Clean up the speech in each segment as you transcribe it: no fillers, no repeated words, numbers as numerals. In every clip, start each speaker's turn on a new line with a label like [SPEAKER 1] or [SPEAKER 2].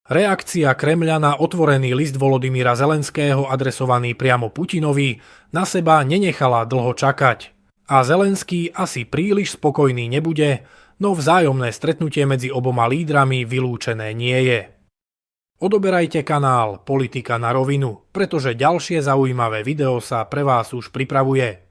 [SPEAKER 1] Reakcia Kremľa na otvorený list Volodymyra Zelenského adresovaný priamo Putinovi na seba nenechala dlho čakať. A Zelenský asi príliš spokojný nebude, no vzájomné stretnutie medzi oboma lídrami vylúčené nie je. Odoberajte kanál Politika na rovinu, pretože ďalšie zaujímavé video sa pre vás už pripravuje.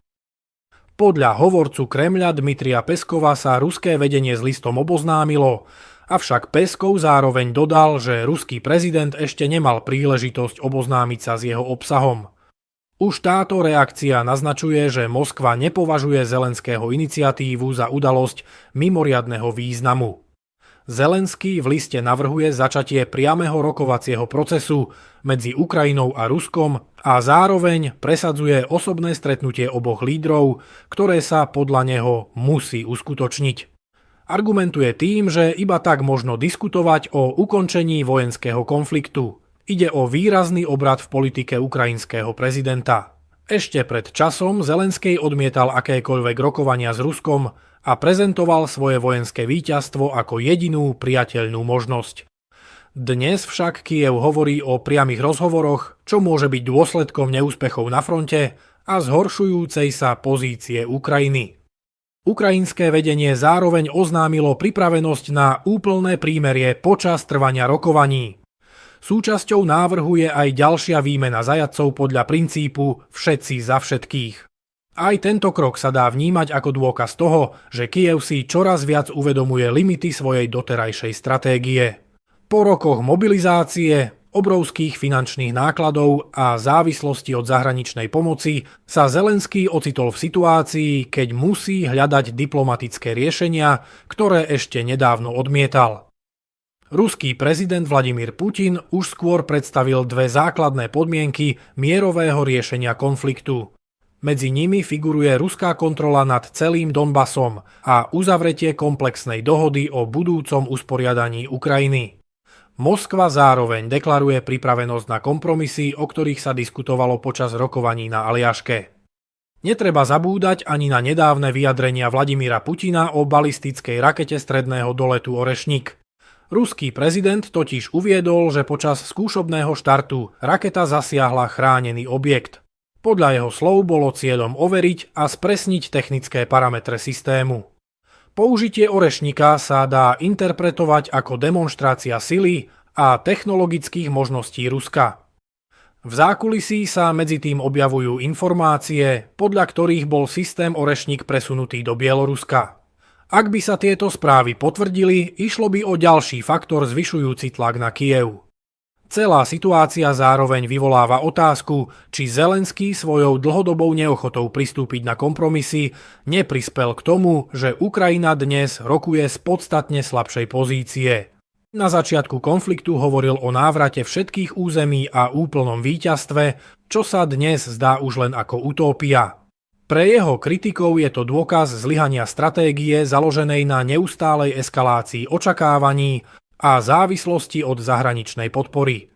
[SPEAKER 1] Podľa hovorcu Kremľa Dmitrija Peskova sa ruské vedenie s listom oboznámilo, avšak Peskov zároveň dodal, že ruský prezident ešte nemal príležitosť oboznámiť sa s jeho obsahom. Už táto reakcia naznačuje, že Moskva nepovažuje Zelenského iniciatívu za udalosť mimoriadneho významu. Zelenský v liste navrhuje začatie priameho rokovacieho procesu medzi Ukrajinou a Ruskom a zároveň presadzuje osobné stretnutie oboch lídrov, ktoré sa podľa neho musí uskutočniť. Argumentuje tým, že iba tak možno diskutovať o ukončení vojenského konfliktu. Ide o výrazný obrat v politike ukrajinského prezidenta. Ešte pred časom Zelenský odmietal akékoľvek rokovania s Ruskom a prezentoval svoje vojenské víťazstvo ako jedinú priateľnú možnosť. Dnes však Kyjev hovorí o priamych rozhovoroch, čo môže byť dôsledkom neúspechov na fronte a zhoršujúcej sa pozície Ukrajiny. Ukrajinské vedenie zároveň oznámilo pripravenosť na úplné prímerie počas trvania rokovaní. Súčasťou návrhu je aj ďalšia výmena zajatcov podľa princípu všetci za všetkých. Aj tento krok sa dá vnímať ako dôkaz toho, že Kyjev si čoraz viac uvedomuje limity svojej doterajšej stratégie. Po rokoch mobilizácie, obrovských finančných nákladov a závislosti od zahraničnej pomoci sa Zelenský ocitol v situácii, keď musí hľadať diplomatické riešenia, ktoré ešte nedávno odmietal. Ruský prezident Vladimír Putin už skôr predstavil dve základné podmienky mierového riešenia konfliktu. Medzi nimi figuruje ruská kontrola nad celým Donbasom a uzavretie komplexnej dohody o budúcom usporiadaní Ukrajiny. Moskva zároveň deklaruje pripravenosť na kompromisy, o ktorých sa diskutovalo počas rokovaní na Aliaške. Netreba zabúdať ani na nedávne vyjadrenia Vladimíra Putina o balistickej rakete stredného doletu Orešnik. Ruský prezident totiž uviedol, že počas skúšobného štartu raketa zasiahla chránený objekt. Podľa jeho slov bolo cieľom overiť a spresniť technické parametre systému. Použitie Orešnika sa dá interpretovať ako demonštrácia sily a technologických možností Ruska. V zákulisí sa medzi tým objavujú informácie, podľa ktorých bol systém Orešnik presunutý do Bieloruska. Ak by sa tieto správy potvrdili, išlo by o ďalší faktor zvyšujúci tlak na Kyjev. Celá situácia zároveň vyvoláva otázku, či Zelenský svojou dlhodobou neochotou pristúpiť na kompromisy neprispel k tomu, že Ukrajina dnes rokuje z podstatne slabšej pozície. Na začiatku konfliktu hovoril o návrate všetkých území a úplnom víťazstve, čo sa dnes zdá už len ako utópia. Pre jeho kritikov je to dôkaz zlyhania stratégie založenej na neustálej eskalácii očakávaní a závislosti od zahraničnej podpory.